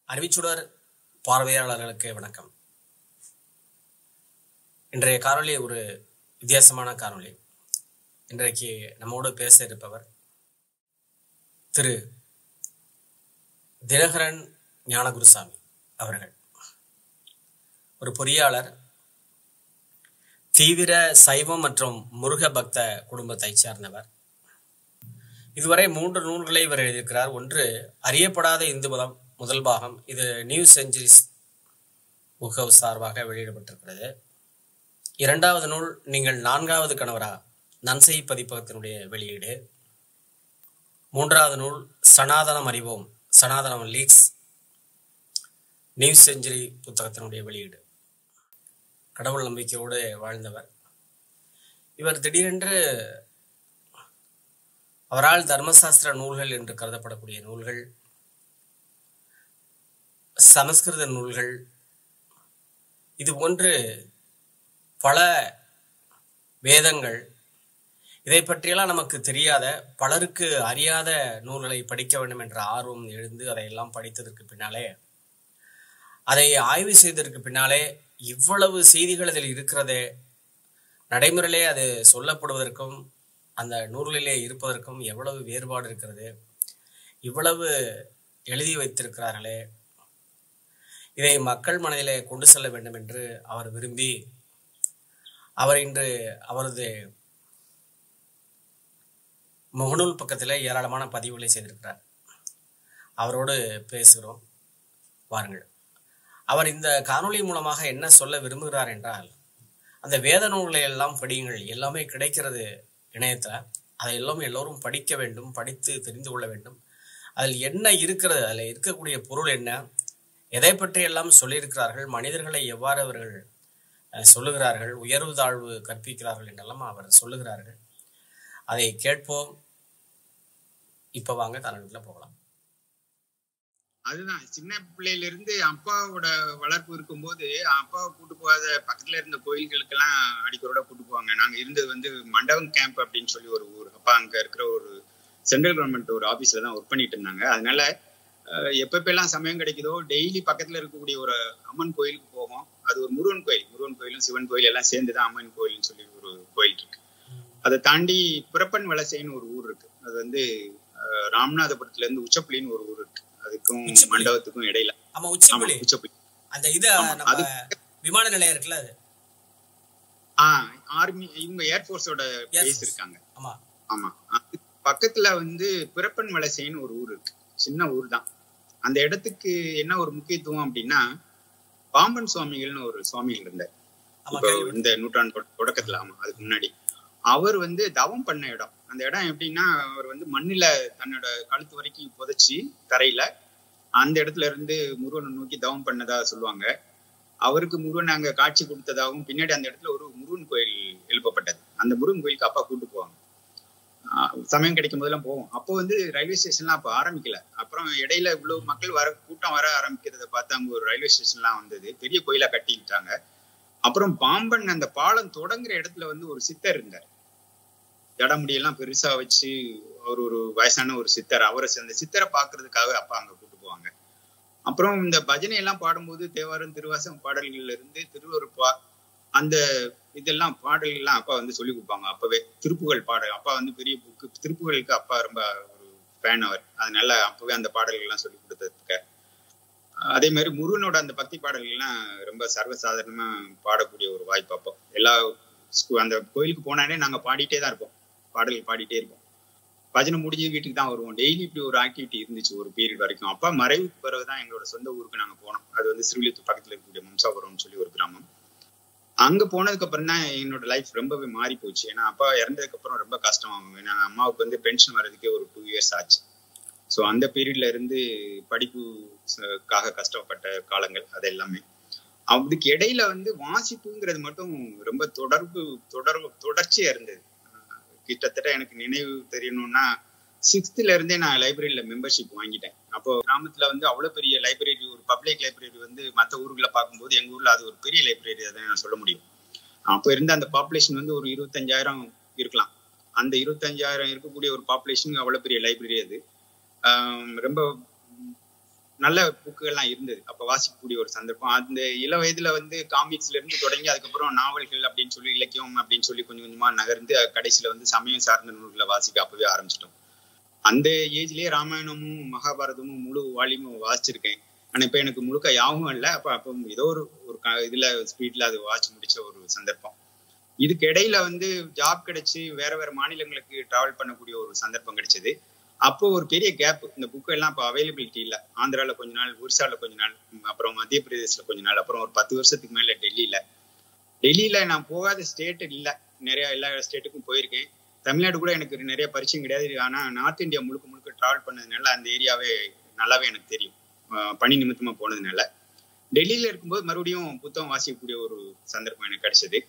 அறிவிச்சுடர் பார்வையாளர்களுக்கு வணக்கம். இன்றைய காணொளி ஒரு வித்தியாசமான காணொளி. இன்றைக்கு நம்மோடு பேச இருப்பவர் திரு தினகரன் ஞானகுருசாமி அவர்கள். ஒரு பொறியாளர், தீவிர சைவம் மற்றும் முருக பக்த குடும்பத்தை சார்ந்தவர். இதுவரை 3 நூல்களை இவர் எழுதியிருக்கிறார். ஒன்று அறியப்படாத இந்து மதம் முதல் பாகம், இது நியூ செஞ்சுரிஸ் புக் சார்பாக வெளியிடப்பட்டிருக்கிறது. 2வது நூல் நீங்கள் 4வது கணவரா, நன்செய் பதிப்பகத்தினுடைய வெளியீடு. 3வது நூல் சனாதனம் அறிவோம், சனாதனம் லீக்ஸ், நியூ செஞ்சுரி புத்தகத்தினுடைய வெளியீடு. கடவுள் நம்பிக்கையோடு வாழ்ந்தவர் இவர். திடீரென்று அவரால் தர்மசாஸ்திர நூல்கள் என்று கருதப்படக்கூடிய நூல்கள், சமஸ்கிருத நூல்கள், இது போன்று பல வேதங்கள், இதை பற்றியெல்லாம் நமக்கு தெரியாத, பலருக்கு அறியாத நூல்களை படிக்க வேண்டும் என்ற ஆர்வம் எழுந்து அதையெல்லாம் படித்ததற்கு பின்னாலே, அதை ஆய்வு செய்ததற்கு பின்னாலே, இவ்வளவு செய்திகள் அதில் இருக்கிறதே, நடைமுறையிலே அது சொல்லப்படுவதற்கும் அந்த நூல்களிலே இருப்பதற்கும் எவ்வளவு வேறுபாடு இருக்கிறது, இவ்வளவு எழுதி வைத்திருக்கிறார்களே, இதை மக்கள் மனதிலே கொண்டு செல்ல வேண்டும் என்று அவர் விரும்பி, அவர் இன்று அவரது முகநூல் பக்கத்தில் ஏராளமான பதிவுகளை செய்திருக்கிறார். அவரோடு பேசுகிறோம், வாருங்கள். அவர் இந்த காணொளி மூலமாக என்ன சொல்ல விரும்புகிறார் என்றால், அந்த வேத நூல்களை எல்லாம் படியுங்கள், எல்லாமே கிடைக்கிறது இணையத்தில், அதை எல்லோரும் படிக்க வேண்டும், படித்து தெரிந்து கொள்ள வேண்டும். அதில் என்ன இருக்கிறது, அதில் இருக்கக்கூடிய பொருள் என்ன, எதை பற்றி எல்லாம் சொல்லியிருக்கிறார்கள், மனிதர்களை எவ்வாறு அவர்கள் சொல்லுகிறார்கள், உயர்வு தாழ்வு கற்பிக்கிறார்கள் என்றெல்லாம் அவர் சொல்லுகிறார்கள். அதை கேட்போம். இப்ப வாங்க காணொளிக்குள்ள போகலாம். அதுதான், சின்ன பிள்ளையில இருந்து அப்பாவோட வளர்ப்பு இருக்கும்போது அப்பாவை கூட்டு போகாத பக்கத்துல இருந்த கோயில்களுக்கெல்லாம் அடிக்கோட கூட்டு போவாங்க. நாங்க இருந்தது வந்து மண்டபம் கேம்ப் அப்படின்னு சொல்லி ஒரு ஊர். அப்பா அங்க இருக்கிற ஒரு சென்ட்ரல் கவர்மெண்ட் ஒரு ஆபீஸ்ல தான் ஒர்க் பண்ணிட்டு இருந்தாங்க. அதனால எப்பெல்லாம் சமயம் கிடைக்குதோ டெய்லி பக்கத்துல இருக்கக்கூடிய ஒரு அம்மன் கோயிலுக்கு போவோம். அது ஒரு முருகன் கோயிலும் சிவன் கோயில் எல்லாம் சேர்ந்துதான் அம்மன் கோயில்னு சொல்லி ஒரு கோயில் இருக்கு. அதை தாண்டி பிறப்பன் வலசைன்னு ஒரு ஊர் இருக்கு. அது வந்து ராமநாதபுரத்துல இருந்து உச்சப்புலின்னு ஒரு ஊர் இருக்கு. அதுக்கும் மண்டபத்துக்கும் இடையில உச்சப்புலி அந்த இது நம்ம விமான நிலையம் இருக்குல்ல, அது ஆர்மி, இவங்க ஏர்போர்ஸோட பேஸ் இருக்காங்க. ஆமா, அது பக்கத்துல வந்து பிறப்பன் வலசைன்னு ஒரு ஊர் இருக்கு. சின்ன ஊர் தான். அந்த இடத்துக்கு என்ன ஒரு முக்கியத்துவம் அப்படின்னா, பாம்பன் சுவாமிகள்னு ஒரு சுவாமிகள் இருந்தார். இப்போ இந்த நூற்றாண்டு தொடக்கத்துல, ஆமா அதுக்கு முன்னாடி, அவர் வந்து தவம் பண்ண இடம். அந்த இடம் எப்படின்னா, அவர் வந்து மண்ணில தன்னோட கழுத்து வரைக்கும் புதைச்சி தரையில அந்த இடத்துல இருந்து முருகனை நோக்கி தவம் பண்ணதா சொல்லுவாங்க. அவருக்கு முருகன் அங்க காட்சி கொடுத்ததாகவும், பின்னாடி அந்த இடத்துல ஒரு முருகன் கோயில் எழுப்பப்பட்டது. அந்த முருகன் கோயிலுக்கு அப்பா கூட்டு போவாங்க. சமயம் கிடைக்கும் போதெல்லாம் போவோம். அப்போ வந்து ரயில்வே ஸ்டேஷன்லாம் அப்ப ஆரம்பிக்கல. அப்புறம் இடையில இவ்வளவு மக்கள் கூட்டம் வர ஆரம்பிக்கிறத பார்த்து அங்க ஒரு ரயில்வே ஸ்டேஷன்லாம் வந்தது. பெரிய கோயிலா கட்டிக்கிட்டாங்க. அப்புறம் பாம்பன் அந்த பாலம் தொடங்குற இடத்துல வந்து ஒரு சித்தர் இருந்தார். ஜடமுடியெல்லாம் பெருசா வச்சு அவர் ஒரு வயசான ஒரு சித்தர். அவரை அந்த சித்தரை பாக்குறதுக்காக அப்பா அங்க கூட்டு போவாங்க. அப்புறம் இந்த பஜனை எல்லாம் பாடும்போது தேவாரம் திருவாசகம் பாடல்கள்ல இருந்து திருவருப்பா அந்த இதெல்லாம் பாடல்கள்லாம் அப்பா வந்து சொல்லி கொடுப்பாங்க. அப்பவே திருப்புகழ் பாடல், அப்பா வந்து பெரிய புக்கு திருப்புகளுக்கு அப்பா ரொம்ப ஒரு ஃபேன் அவர். அதனால அப்பவே அந்த பாடல்கள்லாம் சொல்லி கொடுத்ததுக்கு. அதே மாதிரி முருகனோட அந்த பக்தி பாடல்கள்லாம் ரொம்ப சர்வசாதாரணமா பாடக்கூடிய ஒரு வாய்ப்பு. அப்போ எல்லா அந்த கோயிலுக்கு போனாலே நாங்க பாடிட்டே தான் இருப்போம், பாடல்கள் பாடிட்டே இருப்போம். பஜனை முடிஞ்சு வீட்டுக்கு தான் வருவோம். டெய்லி இப்படி ஒரு ஆக்டிவிட்டி இருந்துச்சு ஒரு பீரியட் வரைக்கும். அப்பா மறைவுக்கு பிறகுதான் எங்களோட சொந்த ஊருக்கு நாங்க போனோம். அது வந்து ஸ்ரீவில்லிபுத்தூர் பக்கத்துல இருக்கக்கூடிய மம்சாபுரம்னு சொல்லி ஒரு கிராமம். அங்க போனதுக்கு அப்புறம் தான் என்னோட லைஃப் ரொம்பவே மாறி போச்சு. ஏன்னா அப்பா இறந்ததுக்கு அப்புறம் ரொம்ப கஷ்டம் ஆகும். ஏன்னா அம்மாவுக்கு வந்து பென்ஷன் வர்றதுக்கே ஒரு 2 இயர்ஸ் ஆச்சு. ஸோ அந்த பீரியட்ல இருந்து படிப்புக்காக கஷ்டப்பட்ட காலங்கள் அது எல்லாமே. அதுக்கு இடையில வந்து வாசிப்புங்கிறது மட்டும் ரொம்ப தொடர்ச்சியா இருந்தது. கிட்டத்தட்ட எனக்கு நினைவு தெரியணும்னா 6th இருந்தே நான் லைப்ரரியில மெம்பர்ஷிப் வாங்கிட்டேன். அப்போ கிராமத்துல வந்து அவ்வளவு பெரிய லைப்ரரி, ஒரு பப்ளிக் லைப்ரரி வந்து மற்ற ஊர்களை பார்க்கும்போது எங்க ஊர்ல அது ஒரு பெரிய லைப்ரரி, அதை நான் சொல்ல முடியும். அப்போ இருந்த அந்த பாப்புலேஷன் வந்து ஒரு 25,000 இருக்கலாம். அந்த 25,000 இருக்கக்கூடிய ஒரு பாப்புலேஷன் அவ்வளவு பெரிய லைப்ரரி அது. ரொம்ப நல்ல புக்குகள்லாம் இருந்தது. அப்ப வாசிக்கக்கூடிய ஒரு சந்தர்ப்பம். அந்த இள வயதுல வந்து காமிக்ஸ்ல இருந்து தொடங்கி அதுக்கப்புறம் நாவல்கள் அப்படின்னு சொல்லி இலக்கியம் அப்படின்னு சொல்லி கொஞ்சம் கொஞ்சமா நகர்ந்து கடைசியில வந்து சமயம் சார்ந்த நூல்களை வாசிக்க அப்பவே ஆரம்பிச்சிட்டோம். அந்த ஏஜ்லயே ராமாயணமும் மகாபாரதமும் முழு வால்யூமும் வாசிச்சிருக்கேன். ஆனா இப்ப எனக்கு முழுக்க யாவும் இல்லை. அப்ப ஏதோ ஒரு இதுல ஸ்பீட்ல அது வாட்ச் முடிச்ச ஒரு சந்தர்ப்பம். இதுக்கு இடையில வந்து ஜாப் கிடைச்சு வேற வேற மாநிலங்களுக்கு டிராவல் பண்ணக்கூடிய ஒரு சந்தர்ப்பம் கிடைச்சது. அப்போ ஒரு பெரிய கேப். இந்த புக்கு எல்லாம் இப்போ அவைலபிலிட்டி இல்லை. ஆந்திரால கொஞ்ச நாள், ஒரிசால கொஞ்ச நாள், அப்புறம் மத்திய பிரதேசல கொஞ்ச நாள், அப்புறம் ஒரு 10 வருஷத்துக்கு மேல டெல்லியில நான் போகாத ஸ்டேட் இல்லை. நிறைய எல்லா ஸ்டேட்டுக்கும் போயிருக்கேன். தமிழ்நாடு கூட எனக்கு நிறைய பரிச்சயம் கிடையாது. ஆனா நார்த் இந்தியா முழுக்க டிராவல் பண்ணதுனால அந்த ஏரியாவே நல்லாவே எனக்கு தெரியும், பணி நிமித்தமா போனதுனால. டெல்லியில இருக்கும்போது மறுபடியும் புத்தகம் வாசிக்கக்கூடிய ஒரு சந்தர்ப்பம் எனக்கு கிடைச்சது.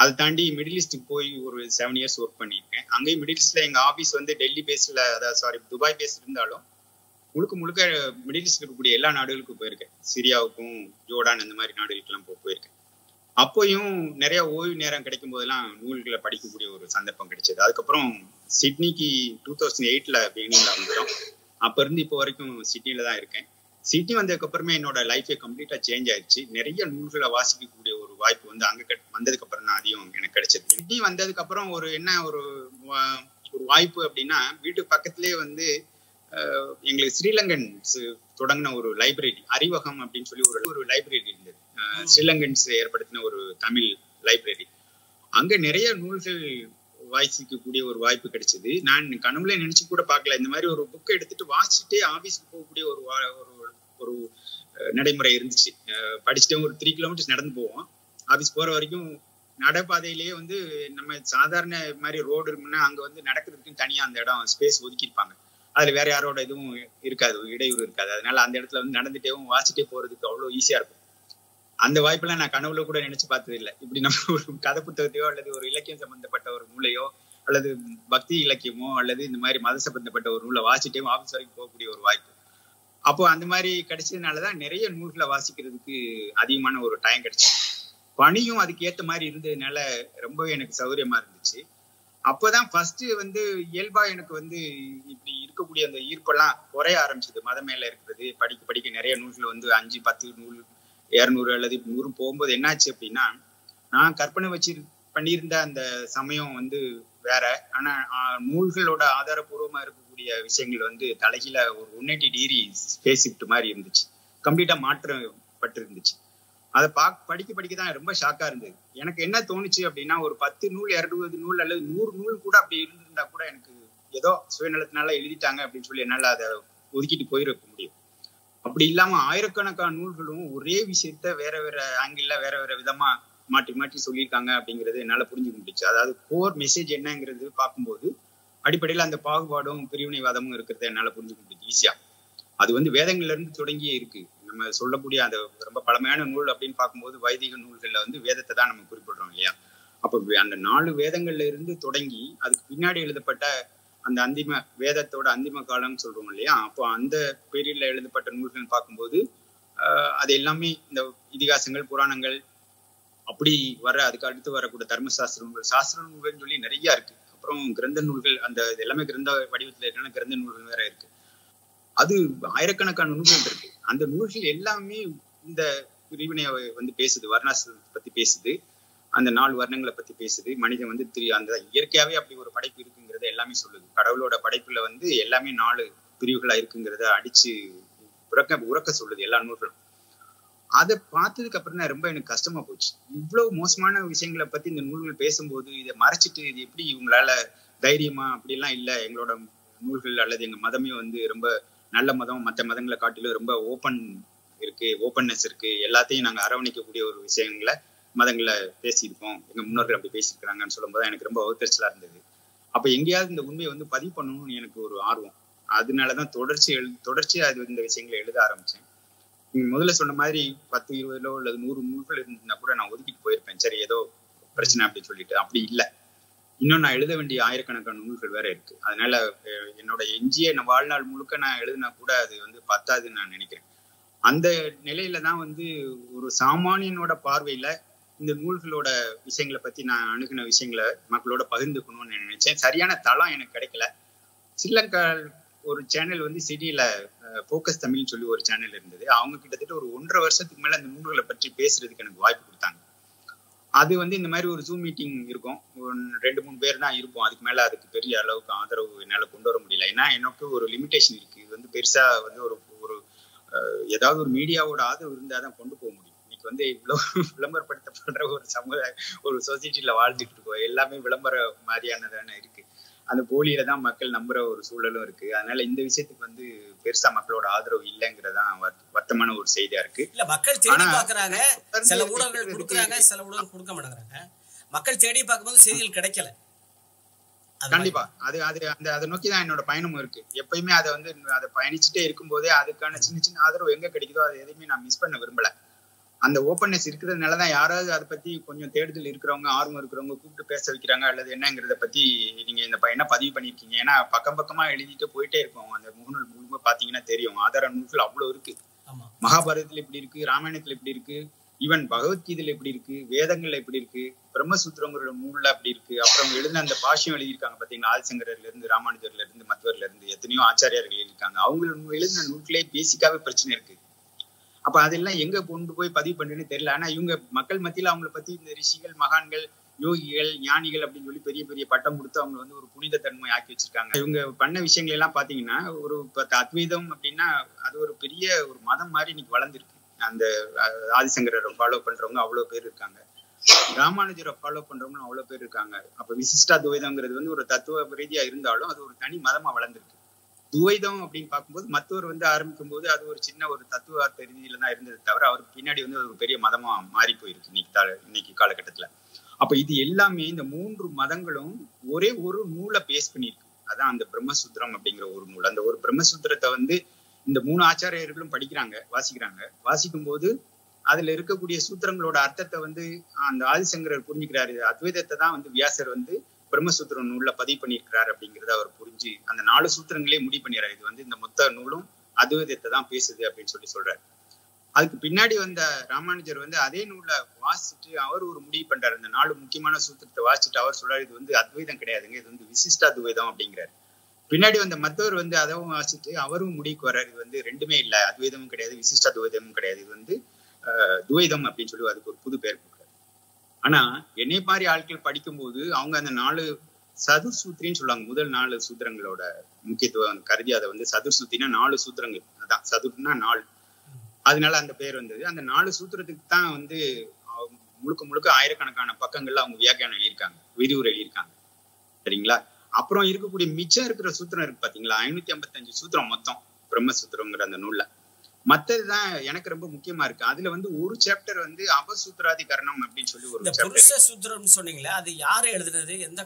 அதை தாண்டி மிடில் ஈஸ்டுக்கு போய் ஒரு 7 இயர்ஸ் ஒர்க் பண்ணியிருக்கேன். அங்கேயும் மிடில் ஈஸ்ட்ல எங்க ஆஃபீஸ் வந்து டெல்லி பேஸ்ல, அதாவது துபாய் பேஸ் இருந்தாலும் முழுக்க மிடில் ஈஸ்ட்ல இருக்கக்கூடிய எல்லா நாடுகளுக்கும் போயிருக்கேன். சிரியாவுக்கும் ஜோர்டான் இந்த மாதிரி நாடுகளுக்கெல்லாம் போயிருக்கேன். அப்போயும் நிறைய ஓய்வு நேரம் கிடைக்கும் போதெல்லாம் நூல்களை படிக்கக்கூடிய ஒரு சந்தர்ப்பம் கிடைச்சது. அதுக்கப்புறம் சிட்னிக்கு 2008ல பிகினிங்ல வந்துடும். அப்ப இருந்து இப்போ வரைக்கும் சிட்னில தான் இருக்கேன். சிட்னி வந்ததுக்கு அப்புறமே என்னோட லைஃபே கம்ப்ளீட்டா சேஞ்ச் ஆயிடுச்சு. நிறைய நூல்களை வாசிக்கக்கூடிய ஒரு வாய்ப்பு வந்து அங்க வந்ததுக்கு அப்புறம் தான் அதிகம் எனக்கு கிடைச்சது. சிட்னி வந்ததுக்கு அப்புறம் ஒரு வாய்ப்பு அப்படின்னா, வீட்டு பக்கத்திலேயே வந்து எங்களுக்கு ஸ்ரீலங்கன்ஸ் தொடங்கின ஒரு லைப்ரரி, அறிவகம் அப்படின்னு சொல்லி ஒரு லைப்ரரி இருந்தது. ஸ்ரீலங்கன்ஸ் ஏற்படுத்தின ஒரு தமிழ் லைப்ரரி. அங்க நிறைய நூல்கள் வாசிக்கக்கூடிய ஒரு வாய்ப்பு கிடைச்சது. நான் கனவுல நினைச்சு கூட பார்க்கல. இந்த மாதிரி ஒரு புக்கை எடுத்துட்டு வாசிச்சுட்டே ஆபீஸ்க்கு போகக்கூடிய ஒரு நடைமுறை இருந்துச்சு. படிச்சுட்டே ஒரு 3 கிலோமீட்டர்ஸ் நடந்து போவோம். ஆபீஸ் போற வரைக்கும் நடைபாதையிலேயே வந்து நம்ம சாதாரண மாதிரி ரோடு இருக்குன்னா அங்க வந்து நடக்கிறதுக்குன்னு தனியா அந்த இடம் ஸ்பேஸ் ஒதுக்கியிருப்பாங்க. அதுல வேற யாரோட இதுவும் இருக்காது, இடையூறு இருக்காது. அதனால அந்த இடத்துல வந்து நடந்துட்டேவும் வாசிட்டே போறதுக்கு அவ்வளவு ஈஸியா இருக்கும். அந்த வாய்ப்பெல்லாம் நான் கனவுல கூட நினைச்சு பார்த்தது இல்லை. இப்படி நம்ம ஒரு கதை புத்தகத்தையோ அல்லது ஒரு இலக்கியம் சம்பந்தப்பட்ட ஒரு நூலையோ அல்லது பக்தி இலக்கியமோ அல்லது இந்த மாதிரி மத சம்பந்தப்பட்ட ஒரு நூலை வாசிட்டே ஆபீஸ் வரைக்கும் போகக்கூடிய ஒரு வாய்ப்பு. அப்போ அந்த மாதிரி கிடைச்சதுனாலதான் நிறைய நூல்களை வாசிக்கிறதுக்கு அதிகமான ஒரு டைம் கிடைச்சு, பணியும் அதுக்கு ஏத்த மாதிரி இருந்ததுனால ரொம்பவே எனக்கு சௌகரியமா இருந்துச்சு. அப்பதான் ஃபர்ஸ்ட் வந்து இயல்பா எனக்கு வந்து இப்படி இருக்கக்கூடிய அந்த ஈர்ப்பெல்லாம் குறைய ஆரம்பிச்சது. மதம் மேல இருக்கிறது, படிக்க நிறைய நூல்கள் வந்து 5, 10 நூல், 200 அல்லது 100 போகும்போது என்னாச்சு அப்படின்னா, நான் கற்பனை வச்சு பண்ணியிருந்த அந்த சமயம் வந்து வேற. ஆனா நூல்களோட ஆதாரபூர்வமா இருக்கக்கூடிய விஷயங்கள் வந்து தலைகீழ ஒரு 180 டிகிரி ஸ்பேஸ் ஷிஃப்ட் மாதிரி இருந்துச்சு. கம்ப்ளீட்டா மாற்றப்பட்டு இருந்துச்சு. அதை படிக்கதான் ரொம்ப ஷாக்கா இருந்தது. எனக்கு என்ன தோணுச்சு அப்படின்னா, ஒரு 10 நூல், 220 நூல் அல்லது 100 நூல் கூட அப்படி இருந்திருந்தா கூட எனக்கு ஏதோ சுயநலத்தினால எழுதிட்டாங்க அப்படின்னு சொல்லி என்னால அதை ஒதுக்கிட்டு போயிருக்க முடியும். அப்படி இல்லாம ஆயிரக்கணக்கான நூல்களும் ஒரே விஷயத்த வேற வேற ஆங்கிள், வேற வேற விதமா மாற்றி சொல்லியிருக்காங்க அப்படிங்கிறது என்னால புரிஞ்சுக்க முடிச்சு. அதாவது கோர் மெசேஜ் என்னங்கிறது பார்க்கும்போது அடிப்படையில அந்த பாகுபாடும் பிரிவினைவாதமும் இருக்கிறத என்னால புரிஞ்சுக்க முடியும் ஈஸியா. அது வந்து வேதங்கள்ல இருந்து தொடங்கியே இருக்கு. நம்ம சொல்லக்கூடிய அந்த ரொம்ப பழமையான நூல் அப்படின்னு பார்க்கும்போது வைதிக நூல்கள்ல வந்து வேதத்தை தான் நம்ம குறிப்பிடுறோம் இல்லையா? அப்ப அந்த 4 வேதங்கள்ல இருந்து தொடங்கி அதுக்கு பின்னாடி எழுதப்பட்ட அந்த அந்திம வேதத்தோட அந்திம காலம்னு சொல்றோம் இல்லையா? அப்போ அந்த பீரியட்ல எழுதப்பட்ட நூல்கள் பார்க்கும்போது அது எல்லாமே இந்த இதிகாசங்கள், புராணங்கள் அப்படி அதுக்கு அடுத்து வரக்கூடிய தர்மசாஸ்திர நூல்கள், சாஸ்திர நூல்கள்னு சொல்லி நிறைய இருக்கு. அப்புறம் கிரந்த நூல்கள், அந்த எல்லாமே கிரந்த வடிவத்துல இருக்கான கிரந்த நூல்கள் வேற இருக்கு. அது ஆயிரக்கணக்கான நூல்கள் இருக்கு. அந்த நூல்கள் எல்லாமே இந்த பிரிவினையை வந்து பேசுது, வர்ணாசிரமத்தை பத்தி பேசுது, அந்த 4 வர்ணங்களை பத்தி பேசுது. மனிதன் வந்து அந்த இயற்கையாவே அப்படி ஒரு படைப்பு இருக்குங்கிறத எல்லாமே சொல்லுது. கடவுளோட படைப்புல வந்து எல்லாமே 4 பிரிவுகளா இருக்குங்கிறத அடிச்சு உறக்க சொல்லுது எல்லா நூல்களும். அதை பார்த்ததுக்கு அப்புறம் தான் ரொம்ப எனக்கு கஷ்டமா போச்சு. இவ்வளவு மோசமான விஷயங்களை பத்தி இந்த நூல்கள் பேசும்போது இதை மறைச்சிட்டு இது எப்படி இவங்களால தைரியமா, அப்படிலாம் இல்லை, எங்களோட நூல்கள் அல்லது எங்க மதமே வந்து ரொம்ப நல்ல மதம், மற்ற மதங்களை காட்டிலும் ரொம்ப ஓப்பன்னஸ் இருக்கு, எல்லாத்தையும் நாங்க அரவணைக்கக்கூடிய ஒரு விஷயங்களை மதங்களை பேசியிருக்கோம், எங்க முன்னோர்கள் அப்படி பேசியிருக்கிறாங்கன்னு சொல்லும் போது எனக்கு ரொம்ப அவதரிச்சலா இருந்தது. அப்ப எங்கேயாவது இந்த உண்மையை வந்து பதிவு பண்ணணும்னு எனக்கு ஒரு ஆர்வம். அதனாலதான் தொடர்ச்சியா அது இந்த விஷயங்களை எழுத ஆரம்பிச்சேன். நீங்க முதல்ல சொன்ன மாதிரி 10, 20 அல்லது 100 நூல்கள் இருந்ததுன்னா கூட நான் ஒதுக்கிட்டு போயிருப்பேன், சரி ஏதோ பிரச்சனை அப்படின்னு சொல்லிட்டு. அப்படி இல்லை, இன்னும் நான் எழுத வேண்டிய ஆயிரக்கணக்கான நூல்கள் வேற இருக்கு. அதனால என்னோட எஞ்சிய வாழ்நாள் முழுக்க நான் எழுதினா கூட அது வந்து பத்தாதுன்னு நான் நினைக்கிறேன். அந்த நிலையில தான் வந்து ஒரு சாமானியனோட பார்வையில இந்த நூல்களோட விஷயங்களை பத்தி நான் அணுகின விஷயங்களை மக்களோட பகிர்ந்துக்கணும்னு நினைச்சேன். சரியான தளம் எனக்கு கிடைக்கல. ஸ்ரீலங்கா ஒரு சேனல் வந்து சிடியில போக்கஸ் தமிழ்னு சொல்லி ஒரு சேனல் இருந்தது. அவங்க கிட்டத்தட்ட ஒரு 1.5 வருஷத்துக்கு மேல அந்த நூல்களை பற்றி பேசுறதுக்கு எனக்கு வாய்ப்பு கொடுத்தாங்க. அது வந்து இந்த மாதிரி ஒரு ஜூம் மீட்டிங் இருக்கும், 2-3 பேர் தான் இருப்போம். அதுக்கு மேல அதுக்கு பெரிய அளவுக்கு ஆதரவு என்னால கொண்டு வர முடியல. ஏன்னா எனக்கு ஒரு லிமிடேஷன் இருக்கு. இது வந்து பெருசா வந்து ஒரு ஏதாவது ஒரு மீடியாவோட ஆதரவு இருந்தாதான் கொண்டு போக முடியும். இன்னைக்கு வந்து இவ்வளவு விளம்பரப்படுத்தப்படுற ஒரு சமுதாய ஒரு சொசைட்டில வாழ்ந்துட்டு இருக்கோம். எல்லாமே விளம்பர மாதிரியானதான இருக்கு. அந்த போலியில தான் மக்கள் நம்புற ஒரு சூழலும் இருக்கு. அதனால இந்த விஷயத்துக்கு வந்து பெருசா மக்களோட ஆதரவு இல்லைங்கிறதான் வருத்தமான ஒரு செய்தியா இருக்கு. இல்ல மக்கள் தேடி பாக்குறாங்க, சில ஊடகங்கள் கொடுக்குறாங்க, சில ஊடகங்கள் கொடுக்க மாட்டேங்கிறாங்க. மக்கள் தேடி பார்க்கும்போது செய்திகள் கிடைக்கல. கண்டிப்பா அது அது அந்த அதை நோக்கிதான் என்னோட பயணமும் இருக்கு. எப்பயுமே அதை வந்து அதை பயணிச்சுட்டே இருக்கும் போதே அதுக்கான சின்ன சின்ன ஆதரவு எங்க கிடைக்குதோ அதை எதையுமே நான் மிஸ் பண்ண விரும்பல. அந்த ஓப்பன்னஸ் இருக்கிறதுனாலதான் யாராவது அதை பத்தி கொஞ்சம் தேடுதல் இருக்கிறவங்க, ஆர்வம் இருக்கிறவங்க கூப்பிட்டு பேச வைக்கிறாங்க. அல்லது என்னங்கிறத பத்தி நீங்க இந்த என்ன பதிவு பண்ணிருக்கீங்க. ஏன்னா பக்கம் பக்கமா எழுதிட்டு போயிட்டே இருக்கும். அந்த முகநூல் முழுக்க பாத்தீங்கன்னா தெரியும், ஆதார நூல்கள் அவ்வளவு இருக்கு. மகாபாரதத்துல இப்படி இருக்கு, ராமாயணத்துல இப்படி இருக்கு, ஈவன் பகவத்கீதையில எப்படி இருக்கு, வேதங்கள்ல எப்படி இருக்கு, பிரம்மசூத்திரங்கிற நூல்ல அப்படி இருக்கு. அப்புறம் எழுதின அந்த பாஷ்யம் எழுதியிருக்காங்க பாத்தீங்கன்னா, ஆதிசங்கரர்ல இருந்து, ராமானுஜர்ல இருந்து, மத்வர்ல இருந்து எத்தனையோ ஆச்சாரியார்கள் எழுதியிருக்காங்க. அவங்க எழுதின நூல்களே பேசிக்காவே பிரச்சனை இருக்கு. அப்ப அதெல்லாம் எங்க கொண்டு போய் பதிவு பண்ணுன்னு தெரியல. ஆனா இவங்க மக்கள் மத்தியில அவங்களை பத்தி இந்த ரிஷிகள், மகான்கள், யோகிகள், ஞானிகள் அப்படின்னு சொல்லி பெரிய பெரிய பட்டம் கொடுத்து அவங்க வந்து ஒரு புனித தன்மை ஆக்கி வச்சிருக்காங்க. இவங்க பண்ண விஷயங்கள் எல்லாம் பாத்தீங்கன்னா, ஒரு அத்வைதம் அப்படின்னா அது ஒரு பெரிய ஒரு மதம் மாதிரி இன்னைக்கு வளர்ந்துருக்கு. அந்த ஆதிசங்கரரை ஃபாலோ பண்றவங்க அவ்வளவு பேர் இருக்காங்க, ராமானுஜரை ஃபாலோ பண்றவங்களும் அவ்வளவு பேர் இருக்காங்க. அப்ப விசிஷ்டா துவைதம்ங்கிறது வந்து ஒரு தத்துவ ரீதியா இருந்தாலும் அது ஒரு தனி மதமா வளர்ந்துருக்கு. துவைதம் அப்படின்னு பார்க்கும்போது மத்தவர் வந்து ஆரம்பிக்கும் போது அது ஒரு சின்ன ஒரு தத்துவார்த்த ரீதியில தான் இருந்தது தவிர அவருக்கு பின்னாடி வந்து ஒரு பெரிய மதமா மாறி போயிருக்கு இன்னைக்கு காலகட்டத்துல. அப்ப இது எல்லாமே இந்த 3 மதங்களும் ஒரே ஒரு நூலை பேஸ் பண்ணிருக்கு. அதான் அந்த பிரம்மசூத்திரம் அப்படிங்கிற ஒரு நூல். அந்த ஒரு பிரம்மசூத்திரத்தை வந்து இந்த 3 ஆச்சாரியர்களும் படிக்கிறாங்க, வாசிக்கிறாங்க. வாசிக்கும் போது அதுல இருக்கக்கூடிய சூத்திரங்களோட அர்த்தத்தை வந்து அந்த ஆதிசங்கரர் புரிஞ்சுக்கிறாரு. அத்வைதத்தை தான் வந்து வியாசர் வந்து பிரம்மசூத்திரம் நூல்ல பதிவு பண்ணியிருக்கிறார் அப்படிங்கறத அவர் புரிஞ்சு அந்த 4 சூத்திரங்களே முடிவு பண்ணிடுறாரு. இது வந்து இந்த மொத்த நூலும் அத்வைதத்தை தான் பேசுது அப்படின்னு சொல்றாரு. அதுக்கு பின்னாடி வந்த ராமானுஜர் வந்து அதே நூலை வாசிச்சுட்டு அவர் ஒரு முடிவு பண்றாரு. இந்த 4 முக்கியமான சூத்திரத்தை வாசிச்சுட்டு அவர் சொல்றாரு, இது வந்து அத்வைதம் கிடையாதுங்க, இது வந்து விசிஷ்டா துவைதம் அப்படிங்கிறாரு. பின்னாடி வந்த மத்தவர் வந்து அதவும் வாசிச்சுட்டு அவரும் முடிவுக்கு வர்றாரு, இது வந்து ரெண்டுமே இல்ல, அத்வைதமும் கிடையாது, விசிஷ்டா துவைதமும் கிடையாது, இது வந்து துவைதம் அப்படின்னு சொல்லி அதுக்கு ஒரு புது பேர் கொடுக்குறாரு. ஆனா என்னை மாதிரி ஆட்கள் படிக்கும்போது அவங்க அந்த 4 சதுர்சூத்திரின்னு சொல்லுவாங்க. முதல் 4 சூத்திரங்களோட முக்கியத்துவம் கருதி அதை வந்து சதுர்சூத்தினா 4 சூத்திரங்கள், அதான் சதுர்னா 4, அதனால அந்த பேர் வந்தது. அந்த 4 சூத்திரத்துக்கு தான் வந்து முழுக்க முழுக்க ஆயிரக்கணக்கான பக்கங்கள்ல அவங்க வியாக்கியானம் எழுதியிருக்காங்க, விரிவுரை எழுதியிருக்காங்க. சரிங்களா? அப்புறம் இருக்கக்கூடிய மிச்சம் இருக்கிற சூத்திரம் இருக்கு பாத்தீங்களா, 555 சூத்திரம் மொத்தம் பிரம்மசூத்திரங்கிற அந்த நூல்ல. மத்ததுதான் எனக்கு ரொம்ப முக்கியமா இருக்கு. அதுல வந்து ஒரு சாப்டர் வந்து அபசூத்திராதிகரணம் அப்படின்னு சொல்லி ஒரு புருஷ சூத்திரம் சொன்னீங்களா, அது யாரு எழுதுனது, எந்த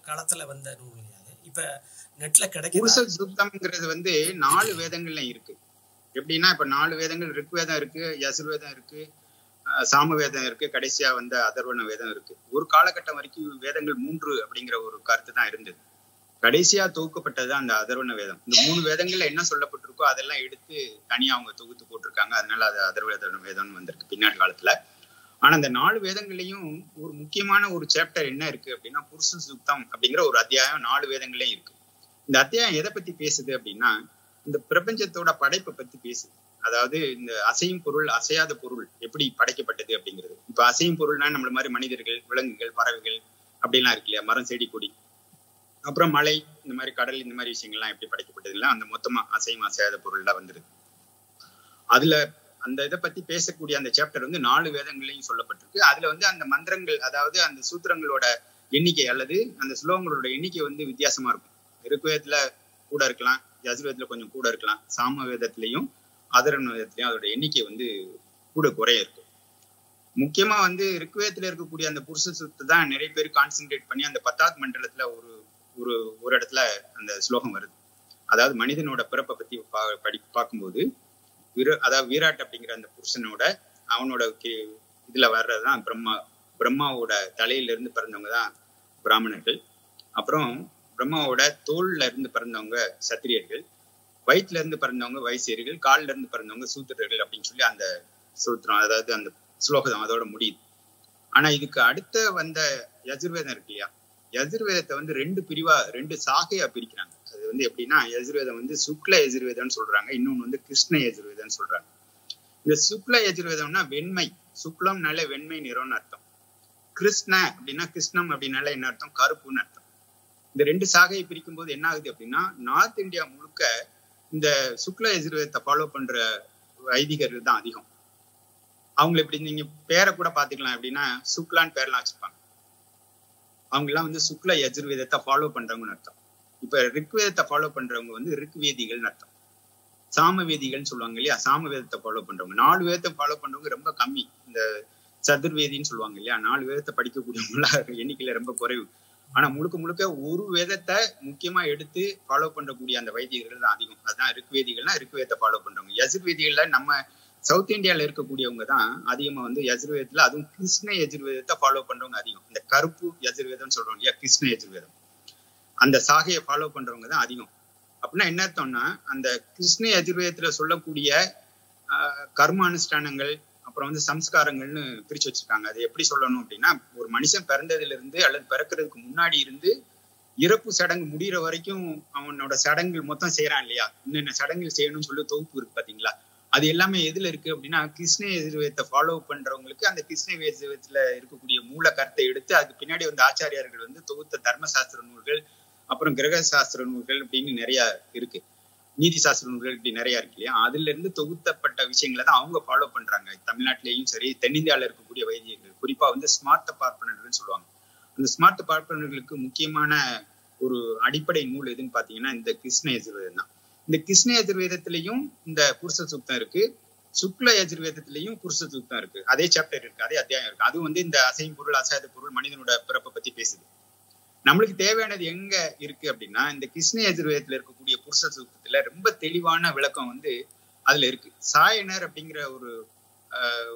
காலத்துல வந்த நூல்? இப்ப நெட்ல கிடைக்கும். புருஷ சூத்திரம்ங்கிறது வந்து 4 வேதங்கள்ல இருக்கு. எப்படின்னா இப்ப 4 வேதங்கள், ரிக்வேதம் இருக்கு, யசுர்வேதம் இருக்கு, சாமவேதம் இருக்கு, கடைசியா வந்த அதர்வண வேதம் இருக்கு. ஒரு காலகட்டம் வரைக்கும் வேதங்கள் 3 அப்படிங்கிற ஒரு கருத்து தான் இருந்தது. கடைசியா தொகுக்கப்பட்டதுதான் அந்த அதர்வண வேதம். இந்த 3 வேதங்கள்ல என்ன சொல்லப்பட்டிருக்கோ அதெல்லாம் எடுத்து தனியா அவங்க தொகுத்து போட்டிருக்காங்க. அதனால அது அதர்வண வேதம்னு வந்திருக்கு பின்னாடி காலத்துல. ஆனா இந்த 4 வேதங்கள்லயும் ஒரு முக்கியமான ஒரு சாப்டர் என்ன இருக்கு அப்படின்னா, புருஷ சூக்தம் அப்படிங்கிற ஒரு அத்தியாயம் 4 வேதங்களையும் இருக்கு. இந்த அத்தியாயம் எதை பத்தி பேசுது அப்படின்னா, இந்த பிரபஞ்சத்தோட படைப்பை பத்தி பேசுது. அதாவது இந்த அசையும் பொருள், அசையாத பொருள் எப்படி படைக்கப்பட்டது அப்படிங்கிறது. இப்ப அசையும் பொருள்னா நம்மள மாதிரி மனிதர்கள், விலங்குகள், பறவைகள் அப்படிலாம் இருக்கு இல்லையா, மரம், செடி, கொடி, அப்புறம் மலை, இந்த மாதிரி கடல், இந்த மாதிரி விஷயங்கள்லாம் எப்படி படைக்கப்பட்டதுலாம் அந்த மொத்தமா அசையும் அசையாத பொருள்லாம் வந்துருது. அதுல அந்த இதை பத்தி பேசக்கூடிய அந்த சாப்டர் வந்து 4 வேதங்களையும் சொல்லப்பட்டிருக்கு. அதுல வந்து அந்த மந்திரங்கள், அதாவது அந்த சூத்திரங்களோட எண்ணிக்கை அல்லது அந்த ஸ்லோகங்களோட எண்ணிக்கை வந்து வித்தியாசமா இருக்கும். ரிக்வேதத்துல கூட இருக்கலாம், யஜுர்வேதத்துல கொஞ்சம் கூட இருக்கலாம், சாம வேதத்திலையும் அதர்வண வேதத்திலையும் அதோட எண்ணிக்கை வந்து கூட குறைய இருக்கும். முக்கியமா வந்து ரிக்வேதத்துல இருக்கக்கூடிய அந்த புருஷ சூக்தத்தை தான் நிறைய பேர் கான்சென்ட்ரேட் பண்ணி அந்த 10வது மண்டலத்துல ஒரு இடத்துல அந்த ஸ்லோகம் வருது. அதாவது மனிதனோட பிறப்பை பத்தி பார்க்கும்போது அதாவது விராட் அப்படிங்கிற அந்த புருஷனோட அவனோட இதுல வர்றதுதான் பிரம்மாவோட தலையில இருந்து பிறந்தவங்க தான் பிராமணர்கள். அப்புறம் பிரம்மாவோட தோல்ல இருந்து பிறந்தவங்க சத்திரியர்கள், வயிற்றுல இருந்து பிறந்தவங்க வைசியர்கள், கால்ல இருந்து பிறந்தவங்க சூத்திரர்கள் அப்படின்னு சொல்லி அந்த சூத்திரம், அதாவது அந்த ஸ்லோகம் அதோட முடியுது. ஆனா இதுக்கு அடுத்த வந்த யஜுர்வேதம் இருக்கு இல்லையா, யஜுர்வேதத்தை வந்து 2 பிரிவா, 2 சாகையா பிரிக்கிறாங்க. அது வந்து எப்படின்னா யஜுர்வேதம் வந்து சுக்ல யஜுர்வேதம்னு சொல்றாங்க, இன்னொன்னு வந்து கிருஷ்ண யஜுர்வேதம்னு சொல்றாங்க. இந்த சுக்ல யஜுர்வேதம்னா வெண்மை, சுக்லம்னால வெண்மை நிறம்னு அர்த்தம். கிருஷ்ண அப்படின்னா கிருஷ்ணம் அப்படின்னால என்ன அர்த்தம், கருப்புன்னு அர்த்தம். இந்த ரெண்டு சாகையை பிரிக்கும் போது என்ன ஆகுது அப்படின்னா நார்த் இந்தியா முழுக்க இந்த சுக்ல யஜுர்வேதத்தை ஃபாலோ பண்ற வைதிகர்கள் தான் அதிகம். அவங்களை இப்படி நீங்க பேரை கூட பாத்துக்கலாம், எப்படின்னா சுக்லான்னு பேர்லாம் வச்சுப்பாங்க. அவங்க எல்லாம் வந்து சுக்ல யஜுர்வேதத்தை ஃபாலோ பண்றவங்கன்னு அர்த்தம். இப்ப ரிக்வேதத்தை ஃபாலோ பண்றவங்க வந்து ரிக்வேதிகள்னு அர்த்தம். சாமவேதிகள்னு சொல்லுவாங்க இல்லையா, சாமவேதத்தை ஃபாலோ பண்றவங்க. 4 வேதத்தை ஃபாலோ பண்றவங்க ரொம்ப கம்மி. இந்த சதுர்வேதின்னு சொல்லுவாங்க இல்லையா, 4 வேதத்தை படிக்கக்கூடியவங்கள எண்ணிக்கையில ரொம்ப குறைவு. ஆனா முழுக்க முழுக்க ஒரு வேதத்தை முக்கியமா எடுத்து ஃபாலோ பண்ணக்கூடிய அந்த வைதிகர்கள் தான் அதிகம். அதுதான் ரிக்வேதிகள்னா ரிக்வேதத்தை ஃபாலோ பண்றவங்க. யஜுர்வேதிகள்ல நம்ம சவுத் இந்தியால இருக்கக்கூடியவங்க தான் அதிகமா வந்து யஜுர்வேதத்துல, அதுவும் கிருஷ்ண யஜுர்வேதத்தை ஃபாலோ பண்றவங்க அதிகம். இந்த கருப்பு யஜுர்வேதம்னு சொல்றோம் இல்லையா, கிருஷ்ண யஜுர்வேதம், அந்த சாகையை ஃபாலோ பண்றவங்க தான் அதிகம். அப்படின்னா என்ன அர்த்தம்னா அந்த கிருஷ்ண யஜுர்வேதத்துல சொல்லக்கூடிய கர்மானுஷ்டானங்கள் அப்புறம் வந்து சம்ஸ்காரங்கள்னு பிரிச்சு வச்சிருக்காங்க. அது எப்படி சொல்லணும் அப்படின்னா, ஒரு மனுஷன் பிறந்ததுல இருந்து அல்லது பிறக்கிறதுக்கு முன்னாடி இருந்து இறப்பு சடங்கு முடிகிற வரைக்கும் அவனோட சடங்குகள் மொத்தம் செய்யறான் இல்லையா, இன்னென்ன சடங்குகள் செய்யணும்னு சொல்லி தொகுப்பு இருக்கு பாத்தீங்களா, அது எல்லாமே எதுல இருக்கு அப்படின்னா கிருஷ்ண யஜுர்வேதத்தை ஃபாலோ பண்றவங்களுக்கு அந்த கிருஷ்ண யஜுர்வேதத்துல இருக்கக்கூடிய மூல கருத்தை எடுத்து அதுக்கு பின்னாடி வந்து ஆச்சாரியார்கள் வந்து தொகுத்த தர்மசாஸ்திர நூல்கள், அப்புறம் கிரக சாஸ்திர நூல்கள் அப்படின்னு நிறைய இருக்கு, நீதி சாஸ்திர நூல்கள் இப்படி நிறைய இருக்கு இல்லையா, அதுல இருந்து தொகுத்தப்பட்ட விஷயங்களை தான் அவங்க ஃபாலோ பண்றாங்க. தமிழ்நாட்டிலேயும் சரி, தென்னிந்தியாவில இருக்கக்கூடிய வைதிகர்கள், குறிப்பா வந்து ஸ்மார்த்த பார்ப்பனர்கள் சொல்லுவாங்க. அந்த ஸ்மார்த்த பார்ப்பனர்களுக்கு முக்கியமான ஒரு அடிப்படை நூல் எதுன்னு பாத்தீங்கன்னா இந்த கிருஷ்ண யஜுர்வேதம் தான். இந்த கிருஷ்ண யஜுர்வேதத்திலையும் இந்த புருஷ சூக்தம் இருக்கு, சுக்ல யஜுர்வேதத்திலையும் புருஷ சூக்தம் இருக்கு. அதே சாப்டர் இருக்கு, அதே அத்தியாயம் இருக்கு. அது வந்து இந்த அசையும் பொருள் அசாத பொருள் மனிதனோட பிறப்பை பத்தி பேசுது. நம்மளுக்கு தேவையானது எங்க இருக்கு அப்படின்னா இந்த கிருஷ்ண யஜுர்வேதத்துல இருக்கக்கூடிய புருஷ சூக்தத்துல ரொம்ப தெளிவான விளக்கம் வந்து அதுல இருக்கு. சாயனர் அப்படிங்கிற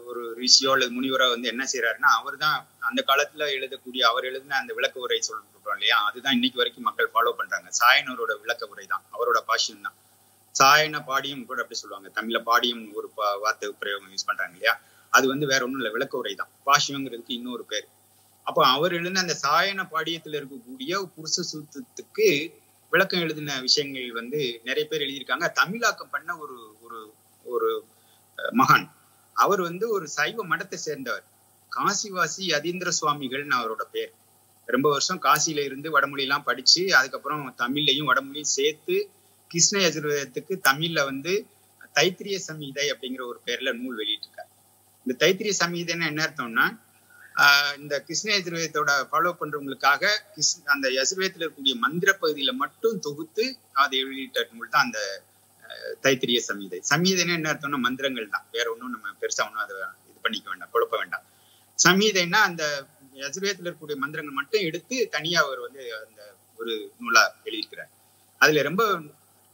ஒரு ரிஷியோ அல்லது முனிவரோ வந்து என்ன செய்யறாருன்னா, அவர் தான் அந்த காலத்துல எழுதக்கூடிய அவர் எழுதின அந்த விளக்க உரை சொல்றோம் இல்லையா, அதுதான் இன்னைக்கு வரைக்கும் மக்கள் ஃபாலோ பண்றாங்க. சாயனரோட விளக்க உரை தான், அவரோட பாஷ்யம் தான். சாயன பாடியம் கூட அப்படி சொல்லுவாங்க, தமிழ்ல பாடியம் ஒரு வார்த்தை பிரயோகம் யூஸ் பண்றாங்க இல்லையா, அது வந்து வேற ஒண்ணும் இல்ல, விளக்க உரை தான். பாஷ்யங்கிறதுக்கு இன்னொரு பேர். அப்போ அவர் எழுதின அந்த சாயன பாடியத்துல இருக்கக்கூடிய புருஷ சூக்தத்துக்கு விளக்கம் எழுதின விஷயங்கள் வந்து நிறைய பேர் எழுதியிருக்காங்க. தமிழாக்கம் பண்ண ஒரு ஒரு மகான், அவர் வந்து ஒரு சைவ மடத்தை சேர்ந்தவர், காசிவாசி யதீந்திர சுவாமிகள்னு அவரோட பேர். ரொம்ப வருஷம் காசியில இருந்து வடமொழி எல்லாம் படிச்சு அதுக்கப்புறம் தமிழ்லையும் வடமொழியும் சேர்த்து கிருஷ்ண யஜுர்வேதத்துக்கு தமிழ்ல வந்து தைத்திரிய சமீதை அப்படிங்கிற ஒரு பேர்ல நூல் வெளியிட்டிருக்காரு. இந்த தைத்திரிய சமீதைன்னு என்ன அர்த்தம்னா, இந்த கிருஷ்ண யஜுர்வேதத்தோட ஃபாலோ பண்றவங்களுக்காக அந்த யஜுர்வேதத்துல இருக்கக்கூடிய மந்திர பகுதியில மட்டும் தொகுத்து அதை வெளியிட்ட நூல் தான் அந்த தைத்திரிய சமீதை. சமீதைன்னா என்ன அர்த்தம்னா மந்திரங்கள் தான், வேற ஒன்றும் நம்ம பெருசா ஒன்றும் அதை இது பண்ணிக்க வேண்டாம், குழப்ப வேண்டாம். சமீதைன்னா அந்த யஜுர்வேதத்துல இருக்கக்கூடிய மந்திரங்கள் மட்டும் எடுத்து தனியா அவர் வந்து அந்த ஒரு நூலா எழுதியிருக்கிறார். அதுல ரொம்ப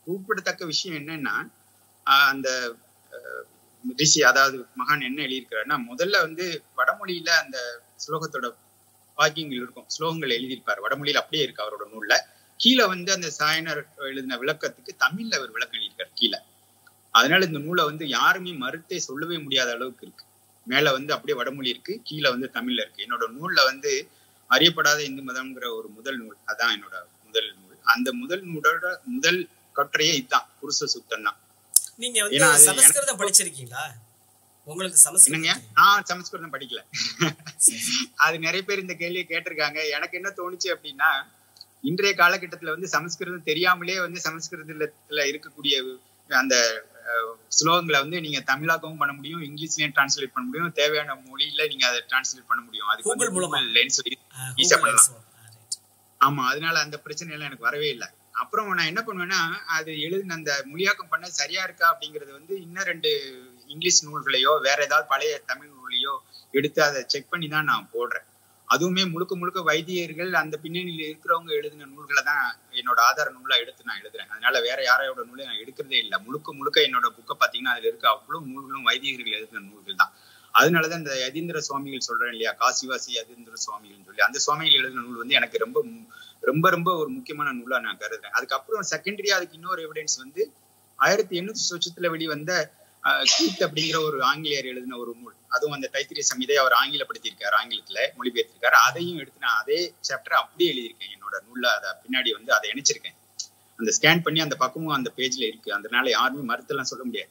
குறிப்பிடத்தக்க விஷயம் என்னன்னா, அந்த ரிஷி அதாவது மகான் என்ன எழுதியிருக்கிறாருன்னா, முதல்ல வந்து வடமொழியில அந்த ஸ்லோகத்தோட வாக்கியங்கள் இருக்கும், ஸ்லோகங்கள் எழுதியிருப்பாரு வடமொழியில, அப்படியே இருக்கு அவரோட நூல்ல. கீழே வந்து அந்த சாயனர் எழுதின விளக்கத்துக்கு தமிழ்ல அவர் விளக்கம் எழுதியிருக்காரு கீழே. அதனால இந்த நூலை வந்து யாருமே மறுத்தே சொல்லவே முடியாத அளவுக்கு இருக்கு. மேல வந்து அப்படியே வடமொழி இருக்கு, கீழே வந்து தமிழ்ல இருக்கு. என்னோட நூல்ல வந்து அறியப்படாத இந்து மதம்ங்கிற ஒரு முதல் நூல், அதான் என்னோட முதல் நூல். அந்த முதல் நூலோட முதல் கட்டுரையே இதுதான், புருஷ சூக்தம் தான். நீங்க வந்து சமஸ்கிருதம் படிச்சிருக்கீங்களா? உங்களுக்கு சமஸ்கிருதம்? நான் சமஸ்கிருதம் படிக்கல. அது நிறைய பேர் இந்த கேள்வியை கேட்டிருக்காங்க. எனக்கு என்ன தோணுச்சு அப்படின்னா, இன்றைய காலகட்டத்துல வந்து சமஸ்கிருதம் தெரியாமலே வந்து சமஸ்கிருதத்துல இருக்கக்கூடிய அந்த ஸ்லோகங்களை வந்து நீங்க தமிழாக்கவும் பண்ண முடியும், இங்கிலீஷ்லயும் டிரான்ஸ்லேட் பண்ண முடியும், தேவையான மொழியில நீங்க அதை டிரான்ஸ்லேட் பண்ண முடியும். அதுக்கு ஈஸியா பண்ணலாம். ஆமா, அதனால அந்த பிரச்சனை எல்லாம் எனக்கு வரவே இல்லை. அப்புறம் நான் என்ன பண்ணுவேன்னா, அது எழுதின அந்த மொழியாக்கம் பண்ண சரியா இருக்கா அப்படிங்கறது வந்து இன்னும் 2 இங்கிலீஷ் நூல்களையோ வேற ஏதாவது பழைய தமிழ் நூலையோ எடுத்து அதை செக் பண்ணி தான் நான் போடுறேன். அதுவுமே முழுக்க முழுக்க வைத்தியர்கள் அந்த பின்னணியில இருக்கிறவங்க எழுதின நூல்களை தான் என்னோட ஆதார நூலா எடுத்து நான் எழுதுறேன். அதனால வேற யாரோட நூலை நான் எடுக்கிறதே இல்லை. முழுக்க முழுக்க என்னோட புக்கை பாத்தீங்கன்னா அதுல இருக்க அவ்வளவு நூல்களும் வைத்தியர்கள் எழுதின நூல்கள் தான். அதனாலதான் இந்த யதீந்திர சுவாமிகள் சொல்றேன் இல்லையா, காசிவாசி யதீந்திர சுவாமிகள் சொல்லி, அந்த சுவாமிகள் எழுதின நூல் வந்து எனக்கு ரொம்ப ரொம்ப ரொம்ப ஒரு முக்கியமான நூலா நான் கருதுறேன். அதுக்கப்புறம் செகண்டரியா அதுக்கு இன்னொரு எவிடன்ஸ் வந்து 1800 வெளிவந்த கீத் அப்படிங்கிற ஒரு ஆங்கிலேயர் எழுதின ஒரு நூல், அதுவும் அந்த தைத்திரிய சமீதை அவர் ஆங்கிலப்படுத்தியிருக்காரு, ஆங்கிலத்துல மொழிபெயர்த்திருக்காரு. அதையும் எடுத்து நான் அதே சாப்டர் அப்படியே எழுதியிருக்கேன் என்னோட நூல்ல. அதை பின்னாடி வந்து அதை இணைச்சிருக்கேன். அந்த ஸ்கேன் பண்ணி அந்த பக்கமும் அந்த பேஜ்ல இருக்கு. அதனால யாருமே மறுத்தெல்லாம் சொல்ல முடியாது.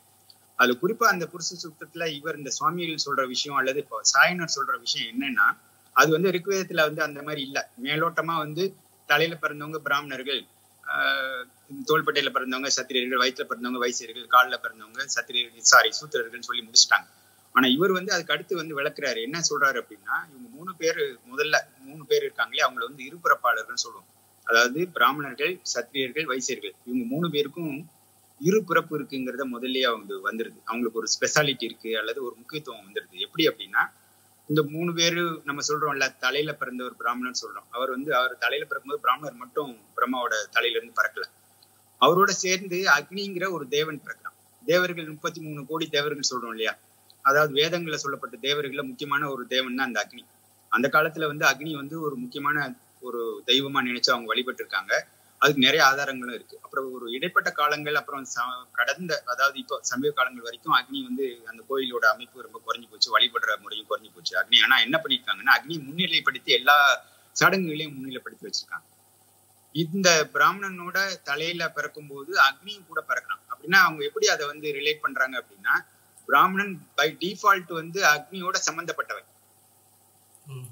அதுல குறிப்பா அந்த புருஷ சூக்தத்துல இவர் இந்த சுவாமிகள் சொல்ற விஷயம் அல்லது இப்போ சாயனர் சொல்ற விஷயம் என்னன்னா, அது வந்து ரிக்வேதத்துல வந்து அந்த மாதிரி இல்ல. மேலோட்டமா வந்து தலையில பிறந்தவங்க பிராமணர்கள், தோள்பட்டையில பிறந்தவங்க சத்திரியர்கள், வயிற்றுல பிறந்தவங்க வைசியர்கள், காலில் பிறந்தவங்க சத்திரியர்கள் சூத்திரர்கள் சொல்லி முடிச்சிட்டாங்க. ஆனா இவர் வந்து அதுக்கு அடுத்து வந்து விளக்குறாரு. என்ன சொல்றாரு அப்படின்னா, இவங்க 3 பேர் முதல்ல 3 பேர் இருக்காங்களே, அவங்களை வந்து இருபிறப்பாளர்கள் சொல்லுவோம். அதாவது பிராமணர்கள், சத்திரியர்கள், வைசியர்கள், இவங்க 3 பேருக்கும் இரு பிறப்பு இருக்குங்கிறத முதல்லயே அவங்க வந்துருது. அவங்களுக்கு ஒரு ஸ்பெஷாலிட்டி இருக்கு அல்லது ஒரு முக்கியத்துவம் வந்துருது. எப்படி அப்படின்னா, இந்த 3 பேரு நம்ம சொல்றோம்ல, தலையில பிறந்த ஒரு பிராமணன் சொல்றோம். அவர் தலையில பிறக்கும்போது பிராமணர் மட்டும் பிரம்மாவோட தலையில இருந்து பறக்கல. அவரோட சேர்ந்து அக்னிங்கிற ஒரு தேவன் பிறக்கிறான். தேவர்கள் 33 கோடி தேவர்கள் சொல்றோம் இல்லையா? அதாவது வேதங்கள்ல சொல்லப்பட்ட தேவர்கள முக்கியமான ஒரு தேவன் தான் அந்த அக்னி. அந்த காலத்துல வந்து அக்னி வந்து ஒரு முக்கியமான ஒரு தெய்வமா நினைச்சு அவங்க வழிபட்டு இருக்காங்க. அதுக்கு நிறைய ஆதாரங்களும் இருக்கு. அப்புறம் ஒரு இடைப்பட்ட காலங்கள், அப்புறம் அதாவது இப்போ சமீப காலங்கள் வரைக்கும் அக்னி வந்து அந்த கோயிலோட அமைப்பு ரொம்ப குறைஞ்சு போச்சு, வழிபடுற முறையும் குறைஞ்சு போச்சு. அக்னி ஆனா என்ன பண்ணிருக்காங்கன்னா, அக்னி முன்னிலைப்படுத்தி எல்லா சடங்குகளையும் முன்னிலைப்படுத்தி வச்சிருக்காங்க. இந்த பிராமணனோட தலையில பிறக்கும் போது அக்னியும் கூட பிறக்கலாம். அப்படின்னா அவங்க எப்படி அதை வந்து ரிலேட் பண்றாங்க அப்படின்னா, பிராமணன் பை டிஃபால்ட் வந்து அக்னியோட சம்பந்தப்பட்டவன்.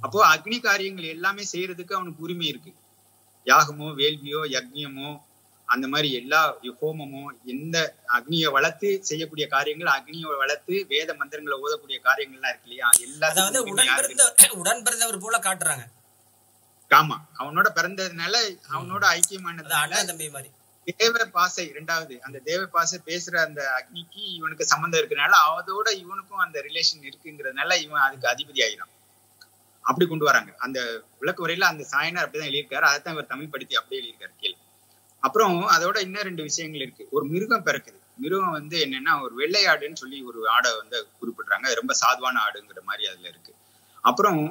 அப்போ அக்னி காரியங்கள் எல்லாமே செய்யறதுக்கு அவனுக்கு உரிமை இருக்கு. யாகமோ வேள்வியோ யக்ஞமோ அந்த மாதிரி எல்லா ஹோமமோ எந்த அக்னியை வளர்த்து செய்யக்கூடிய காரியங்கள், அக்னியை வளர்த்து வேத மந்திரங்களை ஓதக்கூடிய காரியங்கள்லாம் இருக்கு இல்லையா? அது எல்லாத்தையும் உடன் பிறந்தவர் போல காட்டுறாங்க. ஆமா, அவனோட பிறந்ததுனால அவனோட ஐக்கியமானது தேவ பாசை. இரண்டாவது அந்த தேவ பாசை பேசுற அந்த அக்னிக்கு இவனுக்கு சம்பந்தம் இருக்கிறதுனால அதோட இவனுக்கும் அந்த ரிலேஷன் இருக்குங்கிறதுனால இவன் அதுக்கு அதிபதி ஆயிடும். அப்படி கொண்டு வராங்க. அந்த விளக்கு உரையில அந்த சாயனர் அப்படிதான் எழுதியிருக்காரு. அதைத்தான் இவர் தமிழ் படுத்தி அப்படியே எழுதியிருக்காரு கீழே. அப்புறம் அதோட இன்னும் 2 விஷயங்கள் இருக்கு. ஒரு மிருகம் பிறக்குது. மிருகம் வந்து என்னன்னா, ஒரு வெள்ளையாடுன்னு சொல்லி ஒரு ஆடை வந்து குறிப்பிடுறாங்க. ரொம்ப சாதுவான ஆடுங்கிற மாதிரி அதுல இருக்கு. அப்புறம்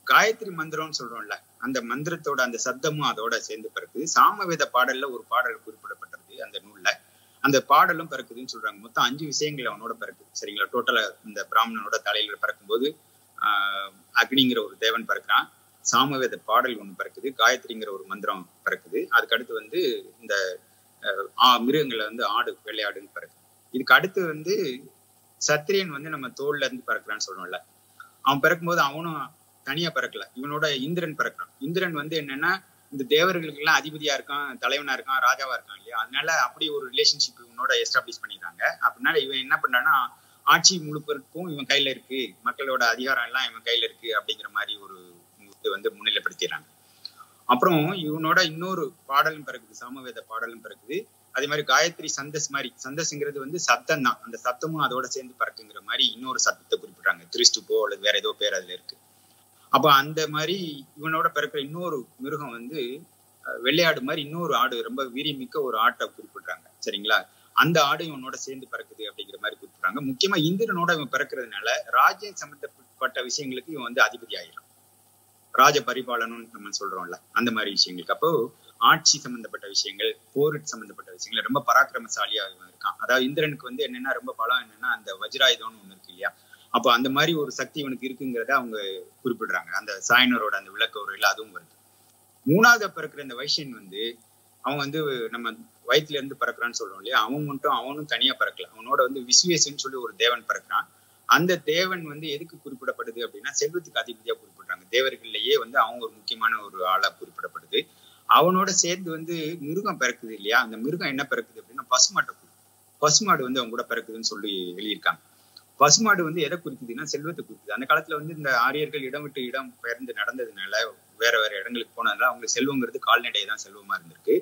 காயத்ரி மந்திரம்னு சொல்றோம்ல, அந்த மந்திரத்தோட அந்த சப்தமும் அதோட சேர்ந்து பிறக்குது. சாமவேத பாடல்ல ஒரு பாடல் குறிப்பிடப்பட்டிருக்கு அந்த நூல்ல. அந்த பாடலும் பிறக்குதுன்னு சொல்றாங்க. மொத்தம் 5 விஷயங்கள் அவனோட பிறக்குது. சரிங்களா? டோட்டலா இந்த பிராமணனோட தலையில பிறக்கும்போது அக்னிங்கிற ஒரு தேவன் பிறக்கிறான், சாமவேத பாடல் ஒண்ணு பிறக்குது, காயத்ரிங்கிற ஒரு மந்திரம் பிறக்குது. அதுக்கு அடுத்து வந்து இந்த மிருகங்கள்ல வந்து ஆடு, வெள்ளையாடுன்னு பிறக்குது. இதுக்கு அடுத்து வந்து சத்திரியன் வந்து நம்ம தோல்ல இருந்து பிறக்கிறான்னு சொல்றோம்ல, அவன் பிறக்கும்போது அவனும் தனியா பிறக்கல. இவனோட இந்திரன் பிறக்கிறான். இந்திரன் வந்து என்னன்னா, இந்த தேவர்களுக்கு எல்லாம் அதிபதியா இருக்கான், தலைவனா இருக்கான், ராஜாவா இருக்கான் இல்லையா? அதனால அப்படி ஒரு ரிலேஷன்ஷிப் இவனோட எஸ்டாப்ளிஷ் பண்ணிடுறாங்க. அப்படின்னால இவன் என்ன பண்றான்னா, ஆட்சி முழுப்பதுக்கும் இவன் கையில இருக்கு, மக்களோட அதிகாரம் எல்லாம் இவன் கையில இருக்கு அப்படிங்கிற மாதிரி ஒரு இது வந்து முன்னிலைப்படுத்திடுறாங்க. அப்புறம் இவனோட இன்னொரு பாடலும் பிறகுது, சாமவேத பாடலும் பிறகுது. அதே மாதிரி காயத்ரி சந்தஸ் மாதிரி, சந்தஸ்ங்கிறது வந்து சப்தம் தான், அந்த சப்தமும் அதோட சேர்ந்து பறக்குங்கிற மாதிரி இன்னொரு சப்தத்தை குறிப்பிடுறாங்க. திரிஸ்டுபோ அல்லது வேற ஏதோ பேர் அதுல இருக்கு. அப்ப அந்த மாதிரி இவனோட பிறக்கிற இன்னொரு மிருகம் வந்து வெள்ளையாடு மாதிரி இன்னொரு ஆடு, ரொம்ப வீரியமிக்க ஒரு ஆட்டை குறிப்பிடுறாங்க. சரிங்களா? அந்த ஆடு இவனோட சேர்ந்து பிறக்குது அப்படிங்கிற மாதிரி குறிப்பிடுறாங்க. முக்கியமா இந்திரனோட இவன் பிறக்கிறதுனால ராஜ்யம் சம்பந்தப்பட்ட விஷயங்களுக்கு இவன் வந்து அதிபதி ஆயிடும். ராஜ பரிபாலனம் நம்ம சொல்றோம்ல, அந்த மாதிரி விஷயங்களுக்கு. அப்போ ஆட்சி சம்பந்தப்பட்ட விஷயங்கள், போர் சம்பந்தப்பட்ட விஷயங்கள் ரொம்ப பராக்கிரமசாலியா இவன் இருக்கான். அதாவது இந்திரனுக்கு வந்து என்னன்னா ரொம்ப பலம் என்னன்னா, அந்த வஜ்ராயுதம்னு ஒண்ணு இருக்கு இல்லையா? அப்போ அந்த மாதிரி ஒரு சக்தி இவனுக்கு இருக்குங்கிறத அவங்க குறிப்பிடுறாங்க. அந்த சாயனரோட அந்த விளக்க உரையில அதுவும் வருது. 3ஆவது பிறக்கிற இந்த வைசியன் வந்து அவன் வந்து நம்ம வயிற்றுல இருந்து பிறக்கிறான்னு சொல்றோம் இல்லையா? அவனும் தனியா பிறக்கல. அவனோட வந்து விஸ்வேசன் சொல்லி ஒரு தேவன் பிறக்கிறான். அந்த தேவன் வந்து எதுக்கு குறிப்பிடப்படுது அப்படின்னா, செல்வத்துக்கு அதிபதியா குறிப்பிடுறாங்க. தேவர்கள்லயே வந்து அவங்க ஒரு முக்கியமான ஒரு ஆளா குறிப்பிடப்படுது. அவனோட சேர்ந்து வந்து மிருகம் பிறக்குது இல்லையா? அந்த மிருகம் என்ன பிறக்குது அப்படின்னா, பசுமாடு வந்து அவங்க கூட பிறக்குதுன்னு சொல்லி எழுதியிருக்காங்க. பசுமாடு வந்து எதை குறிக்குதுன்னா, செல்வத்தை குறிக்குது. அந்த காலத்துல வந்து இந்த ஆரியர்கள் இடம் விட்டு இடம் பெயர்ந்து நடந்ததுனால, வேற வேற இடங்களுக்கு போனதுனால அவங்களுக்கு செல்வங்கிறது கால்நடையை தான் செல்வமா இருந்திருக்கு.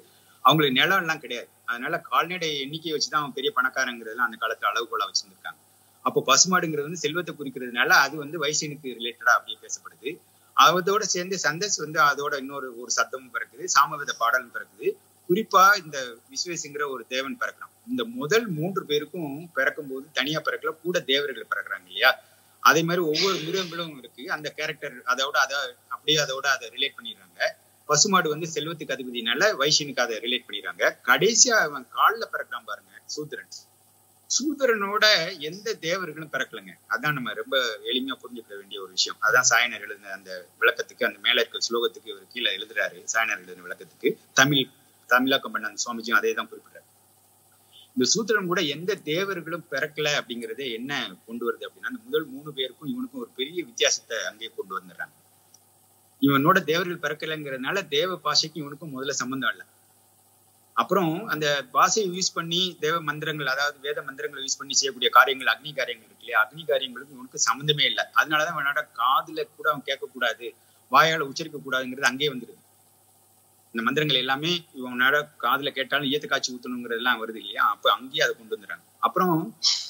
அவங்களுக்கு நிலம் எல்லாம் கிடையாது. அதனால கால்நடை எண்ணிக்கையை வச்சுதான் அவங்க பெரிய பணக்காரங்கிறதுலாம் அந்த காலத்துல அளவுகோலா வச்சிருந்திருக்காங்க. அப்போ பசுமாடுங்கிறது வந்து செல்வத்தை குறிக்கிறதுனால அது வந்து வைசியனுக்கு ரிலேட்டடா அப்படியே பேசப்படுது. அதோட சேர்ந்து சந்தஸ் வந்து அதோட இன்னொரு சப்தமும் பிறக்குது, சாமவேத பாடலும் பிறக்குது. குறிப்பா இந்த விஸ்வேசுங்கிற ஒரு தேவன் பிறக்கிறான். இந்த முதல் 3 பேருக்கும் பிறக்கும் போது தனியா பிறக்கல, கூட தேவர்கள் பிறக்கிறாங்க இல்லையா? அதே மாதிரி ஒவ்வொரு மிருகங்களும் இருக்கு. அந்த கேரக்டர் அதோட அதை ரிலேட் பண்ணிடுறாங்க. பசுமாடு வந்து செல்வத்துக்கு அதிபதினால வைசியனுக்கு அதை ரிலேட் பண்ணிடுறாங்க. கடைசியா அவன் காலில் பிறக்கிறான் பாருங்க, சூத்திரனோட எந்த தேவர்களும் பிறக்கலைங்க. அதான் நம்ம ரொம்ப எளிமையா புரிஞ்சுக்க வேண்டிய ஒரு விஷயம். அதான் சாயனர் எழுதின அந்த விளக்கத்துக்கு, அந்த மேல இருக்க ஸ்லோகத்துக்கு இவர் கீழே எழுதுறாரு. சாயனர் எழுதின விளக்கத்துக்கு தமிழாக்கம் பண்ண அந்த சுவாமிஜியும் அதே தான் குறிப்பிடுறாரு. இந்த சூத்திரன் கூட எந்த தேவர்களும் பிறக்கல அப்படிங்கறதே என்ன கொண்டு வருது அப்படின்னா, அந்த முதல் 3 பேருக்கும் இவனுக்கும் ஒரு பெரிய வித்தியாசத்தை அங்கேயே கொண்டு வந்துடுறாங்க. இவனோட தேவர்கள் பிறக்கலைங்கிறதுனால தேவ பாஷைக்கு இவனுக்கும் முதல்ல சம்பந்தம் இல்லை. அப்புறம் அந்த பாஷையை யூஸ் பண்ணி தேவ மந்திரங்கள், அதாவது வேத மந்திரங்களை யூஸ் பண்ணி செய்யக்கூடிய காரியங்கள், அக்னி காரியங்கள் இருக்கு இல்லையா, அக்னி காரியங்களுக்கு இவனுக்கு சம்மந்தமே இல்லை. அதனாலதான் இவனோட காதுல கூட அவன் கேட்கக்கூடாது, வாயால உச்சரிக்க கூடாதுங்கிறது அங்கேயே வந்துருது. இந்த மந்திரங்கள் எல்லாமே இவனோட காதுல கேட்டாலும் ஈயத்து காய்ச்சி ஊத்தணுங்கிறதுலாம் வருது இல்லையா, அப்ப அங்கேயே அதை கொண்டு வந்துடுறாங்க. அப்புறம்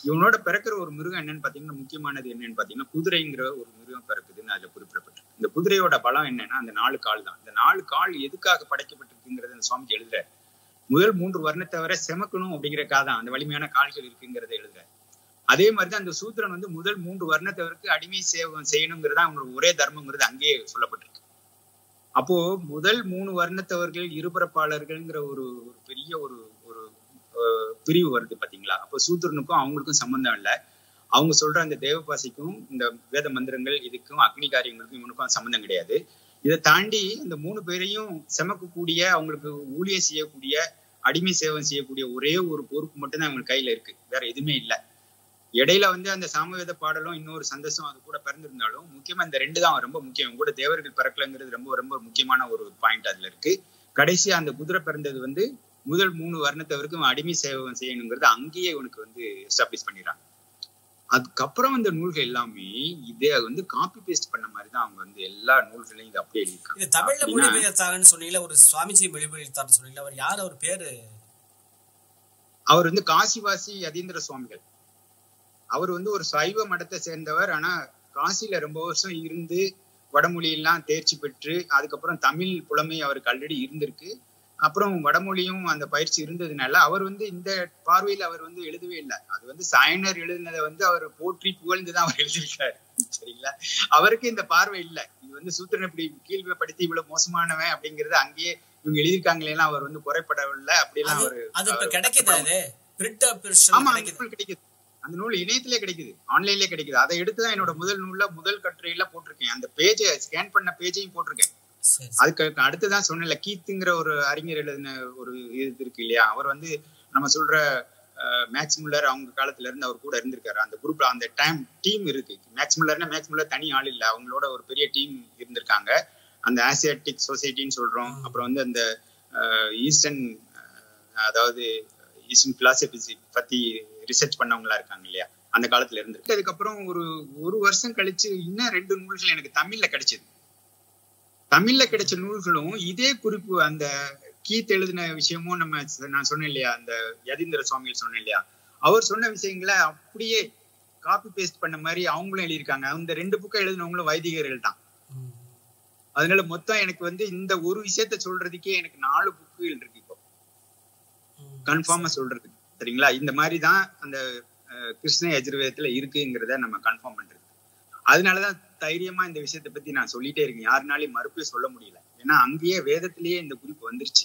இவனோட பிறக்கிற ஒரு மிருகம் என்னன்னு பாத்தீங்கன்னா, முக்கியமானது என்னன்னு பாத்தீங்கன்னா, குதிரைங்கிற ஒரு மிருகம் பிறக்குதுன்னு அதுல குறிப்பிடப்பட்டு. இந்த குதிரையோட பலம் என்னன்னா, அந்த 4 கால் தான். இந்த 4 கால் எதுக்காக படைக்கப்பட்டிருக்குங்கிறத அந்த சுவாமிஜி எழுதுறாரு. முதல் 3 வர்ணத்தை வரை செமக்கணும் அப்படிங்கிறக்காக தான் அந்த வலிமையான கால்கள் இருக்குங்கிறத எழுதுறாரு. அதே மாதிரிதான் அந்த சூத்திரன் வந்து முதல் 3 வர்ணத்தவருக்கு அடிமை செய்யணுங்கிறதா அவங்களோட ஒரே தர்மங்கிறது அங்கேயே சொல்லப்பட்டிருக்கு. அப்போ முதல் 3 வர்ணத்தவர்கள் இருபரப்பாளர்கள்ங்கிற ஒரு பெரிய ஒரு பிரிவு வருது பாத்தீங்களா. அப்போ சூத்திரனுக்கும் அவங்களுக்கும் சம்பந்தம் இல்லை. அவங்க சொல்ற அந்த தேவபாசிக்கும் இந்த வேத மந்திரங்கள் இதுக்கும் அக்னி காரியங்களுக்கும் இவனுக்கும் சம்பந்தம் கிடையாது. இதை தாண்டி இந்த 3 பேரையும் செமக்கக்கூடிய, அவங்களுக்கு ஊழியம் செய்யக்கூடிய, அடிமை சேவை செய்யக்கூடிய ஒரே ஒரு பொறுப்பு மட்டும்தான் அவங்களுக்கு கையில இருக்கு, வேற எதுவுமே இல்லை. இடையில வந்து அந்த சாமவேத பாடலும் இன்னொரு சந்தோஷம் அது கூட பிறந்திருந்தாலும் முக்கியமா இந்த 2 தான் ரொம்ப முக்கியம். கூட தேவர்கள் பிறக்கலங்கிறது ரொம்ப ரொம்ப முக்கியமான ஒரு பாயிண்ட் அதுல இருக்கு. கடைசியா அந்த குதிரை பிறந்தது வந்து முதல் 3 வர்ணத்தவருக்கும் அடிமை சேவை செய்யணுங்கிறது அங்கேயே இவனுக்கு வந்து எஸ்டாப்ளிஷ் பண்ணிடுறாங்க. அதுக்கப்புறம் அந்த நூல்கள் எல்லாமே இதே வந்து காப்பி பேஸ்ட் பண்ண மாதிரி தான் அவங்க வந்து எல்லா நூல்களையும் இது அப்படியே எழுதியிருக்காங்க. இது தமிழ்ல மொழிபெயர்த்தாங்கன்னு சொன்னீங்களா, ஒரு சுவாமிஜி மொழிபெயர்த்தாருன்னு சொன்னீங்களா, அவர் யார், அவர் பேரு? அவர் வந்து காசிவாசி யதீந்திர சுவாமிகள். அவர் வந்து ஒரு சைவ மடத்தை சேர்ந்தவர். ஆனா காசில ரொம்ப வருஷம் இருந்து வடமொழியெல்லாம் தேர்ச்சி பெற்று அதுக்கப்புறம் தமிழ் புலமை அவருக்கு ஆல்ரெடி இருந்திருக்கு. அப்புறம் வடமொழியும் அந்த பயிற்சி இருந்ததுனால அவர் வந்து இந்த பார்வையில் அவர் வந்து எழுதவே இல்லை. அது வந்து சாயனர் எழுதினதை வந்து அவர் போற்றி புகழ்ந்துதான் அவர் எழுதியிருக்காரு. சரிங்களா, அவருக்கு இந்த பார்வை இல்லை. இது வந்து சூத்திரன் இப்படி கீழ்மைப்படுத்தி இவ்வளவு மோசமானவன் அப்படிங்கறது அங்கேயே இவங்க எழுதியிருக்காங்களேலாம் அவர் வந்து குறைப்படவில்லை. அப்படியெல்லாம் அவரு கிடைக்குது. அந்த நூல் இணையத்திலே கிடைக்குது, ஆன்லைன்லயே கிடைக்குது. அதை எடுத்துதான் என்னோட முதல் நூல்ல முதல் கட்டுரையில போட்டிருக்கேன். அந்த பேஜை ஸ்கேன் பண்ண பேஜையும் போட்டிருக்கேன். அதுக்கு அடுத்துதான் சொன்னேன்ல, கீத்துங்கிற ஒரு அறிஞர் எழுதின ஒரு இது இருக்கு இல்லையா, அவர் வந்து நம்ம சொல்ற மேக்ஸ் முல்லர் அவங்க காலத்துல இருந்து அவர் கூட இருந்திருக்காரு. அந்த குரூப்ல அந்த டீம் இருக்கு. மேக்ஸ் முல்லர் தனி ஆள் இல்லை, அவங்களோட ஒரு பெரிய டீம் இருந்திருக்காங்க. அந்த ஆசியாட்டிக் சொசைட்டின்னு சொல்றோம். அப்புறம் வந்து அந்த ஈஸ்டர்ன், அதாவது ஈஸ்டர்ன் பிலாசபி பத்தி ரிசர்ச் பண்ணவங்களா இருக்காங்க இல்லையா, அந்த காலத்துல இருந்து. அதுக்கப்புறம் ஒரு வருஷம் கழிச்சு இன்னும் 2 நூல்கள் எனக்கு தமிழ்ல கிடைச்சது. தமிழ்ல கிடைச்ச நூல்களும் இதே குறிப்பு, அந்த கீத் எழுதின விஷயமும் நான் சொன்னேன் இல்லையா, அந்த யதீந்திர சுவாமிகள் சொன்னேன் இல்லையா, அவர் சொன்ன விஷயங்களை அப்படியே காப்பி பேஸ்ட் பண்ண மாதிரி அவங்களும் எழுதியிருக்காங்க. அந்த 2 புக்கை எழுதினவங்களும் வைதிகர்கள் தான். அதனால மொத்தம் எனக்கு வந்து இந்த ஒரு விஷயத்த சொல்றதுக்கே எனக்கு 4 புக்குகள் இருக்கு இப்போ கன்ஃபார்மா சொல்றதுக்கு. சரிங்களா, இந்த மாதிரிதான் அந்த கிருஷ்ண யஜுர்வேதத்துல இருக்குங்கிறத நம்ம கன்ஃபார்ம் பண்றது. அதனாலதான் தைரியமா இந்த விஷயத்தை பத்தி நான் சொல்லிட்டே இருக்கேன். யாருனாலையும் மறுப்பே சொல்ல முடியல. ஏன்னா அங்கேயே வேதத்திலேயே இந்த குறிப்பு வந்துருச்சு.